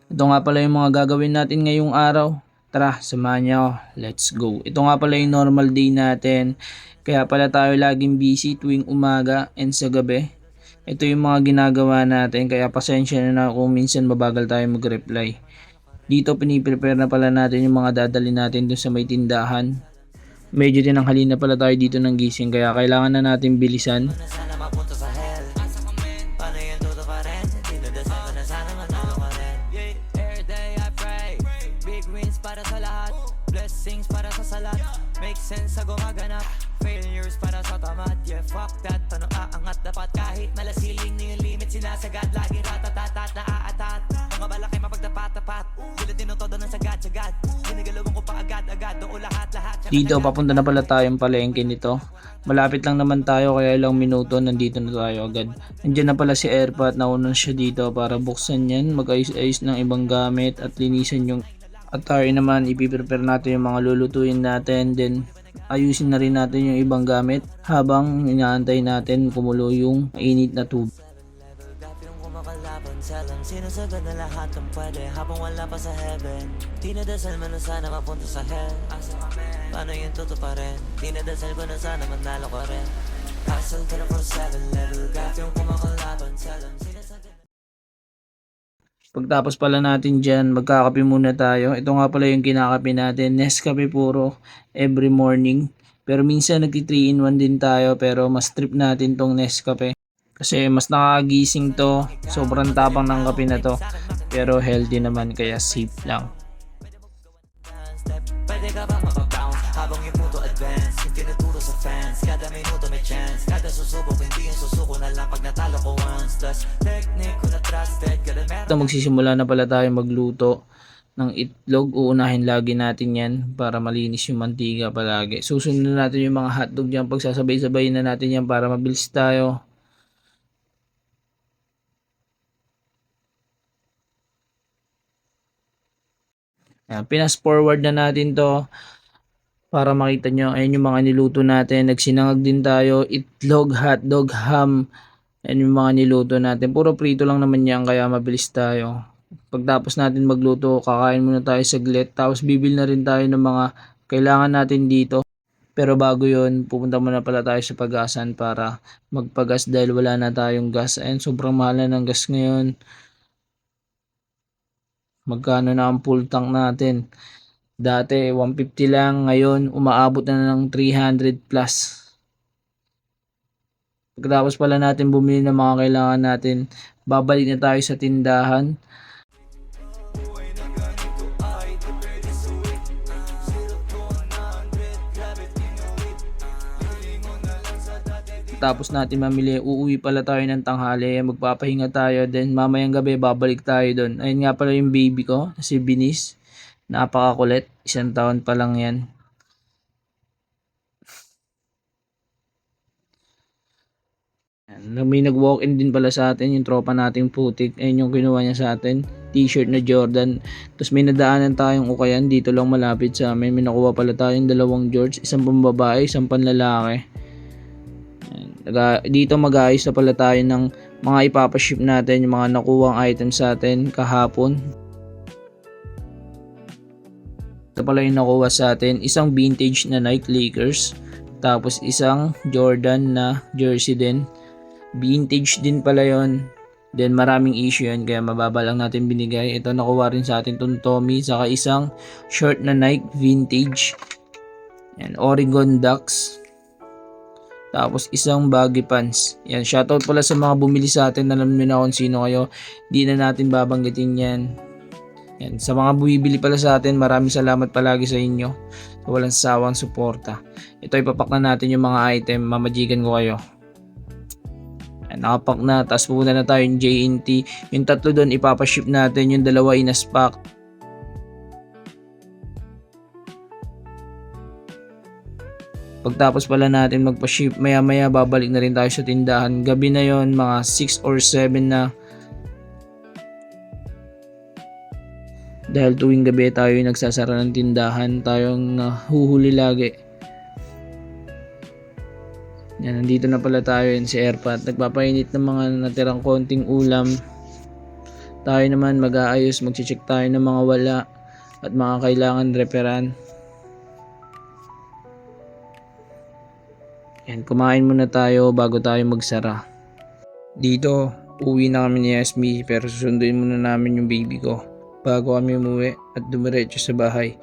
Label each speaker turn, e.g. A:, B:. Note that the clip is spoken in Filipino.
A: Ito nga pala yung mga gagawin natin ngayong araw. Tara, samahan niyo ako. Let's go. Ito nga pala yung normal day natin. Kaya pala tayo laging busy tuwing umaga and sa gabi. Ito yung mga ginagawa natin kaya pasensya na kung minsan mabagal tayo mag-reply. Dito piniprepare na pala natin yung mga dadali natin dun sa may tindahan. Medyo tinanghali na pala tayo dito ng gising kaya kailangan na natin bilisan.
B: Sana mapunta sa hell. Paano yan todo pa rin? Dinadasal ko na sana manalo ka rin. Every day I pray. Big wins para sa lahat. Blessings para sa salat. Make sense sa gumaganap. Failures para sa tamad. Yeah, fuck that. Paano aangat dapat kahit malasiling na yung limit sinasagad. Laging ratatatat na aatat. Mga balaki mapagtapat-tapat. Dila din ang todo ng sagad-sagad. Ginigalawin ko pa agad-agad. Doon lahat-lahat.
A: Dito papunta na pala tayong palengke nito. Malapit lang naman tayo kaya ilang minuto nandito na tayo agad. Nandiyan na pala si Airpat, nauna siya dito para buksan yan, mag-ayos-ayos ng ibang gamit at linisan yung attire naman. Ipiprepare natin yung mga lulutuin natin, then ayusin na rin natin yung ibang gamit habang inaantay natin kumulo yung mainit na tubig.
B: Gap yung kumakalaban sa lang sinasagad na lahat ng pwede habang wala pa sa heaven. Dinadasal man na sana mapunta sa hell. Asa kami? Paano yun tuto pa rin? Dinadasal ko na sana manalo ka rin. Hustle 24/7 level gap yung kumakalaban sa lang sinasagad.
A: Pagtapos pala natin dyan, magkakape muna tayo. Ito nga pala yung kinakape natin, Nescafe puro every morning. Pero minsan nagti 3 in 1 din tayo pero mas trip natin tong Nescafe. Kasi mas nakagising to, sobrang tapang ng kape na to. Pero healthy naman kaya safe lang.
B: Step, pwede ka bang mapabounce habang yung puto advance? Yung tinuturo sa fans, kada minuto may chance. Kada susubok, hindi yung susuko na lang pag natalo ko once. Plus, technique ko na trusted, kada meron.
A: Ito magsisimula na pala tayo magluto ng itlog. Uunahin lagi natin yan para malinis yung mantika palagi. Susunod na natin yung mga hotdog dyan. Pagsasabay-sabay na natin yan para mabilis tayo. Ayan, pinas forward na natin to para makita nyo. Ayan yung mga niluto natin. Nagsinangag din tayo. Itlog, hotdog, ham. Ayan yung mga niluto natin. Puro prito lang naman yan kaya mabilis tayo. Pagtapos natin magluto, kakain muna tayo saglit. Tapos bibil na rin tayo ng mga kailangan natin dito. Pero bago yon, pupunta muna pala tayo sa pagasan para magpagas dahil wala na tayong gas. Ayan, sobrang mahal na ng gas ngayon. Magkano na ang full tank natin? Dati 150 lang, ngayon umaabot na ng 300 plus. Pagkatapos pala natin bumili ng mga kailangan natin, babalik na tayo sa tindahan. Tapos natin mamili, uuwi pala tayo ng tanghali, magpapahinga tayo, then mamayang gabi babalik tayo doon. Ayun nga pala yung baby ko, si Binis. Napakakulit, 1 taon pa lang yan. May nag-walk-in din pala sa atin, yung tropa nating putik. Ayun yung kinuha niya sa atin, t-shirt na Jordan. Tapos may nadaanan tayong ukayan, dito lang malapit sa amin. May nakuha pala tayong 2 George, isang pambabae, isang panlalaki. Dito mag-aayos na pala tayo ng mga ipapaship natin, yung mga nakuwang items sa atin kahapon. Ito pala yung nakuha sa atin, isang vintage na Nike Lakers, tapos isang Jordan na jersey din. Vintage din pala yon. Then maraming issue yan kaya mababa lang natin binigay. Ito nakuha rin sa atin itong Tommy, saka isang shirt na Nike vintage. Yan, Oregon Ducks. Tapos isang baggy pants. Yan, shoutout pala sa mga bumili sa atin. Alam nyo na kung sino kayo. Di na natin babanggitin yan. Yan, sa mga bumibili pala sa atin, maraming salamat palagi sa inyo. Sa walang sawang suporta. Ito ipapak na natin yung mga item. Mamajikan ko kayo. Yan, nakapak na. Tapos pupunta na tayo yung JNT. Yung 3 doon ipapaship natin. Yung 2 inaspack. Pagtapos pala natin magpa-ship, maya maya babalik na rin tayo sa tindahan. Gabi na yon, mga 6 or 7 na. Dahil tuwing gabi tayo yung nagsasara ng tindahan, tayong nahuhuli lagi. Yan, nandito na pala tayo yun si Airpat. Nagpapainit ng mga natirang konting ulam. Tayo naman mag-aayos, mag-check tayo ng mga wala at mga kailangan reparan. Yan, kumain muna tayo bago tayo magsara. Dito, uwi na kami ni Yasmi pero susunduin muna namin yung baby ko bago kami umuwi at dumiretso sa bahay.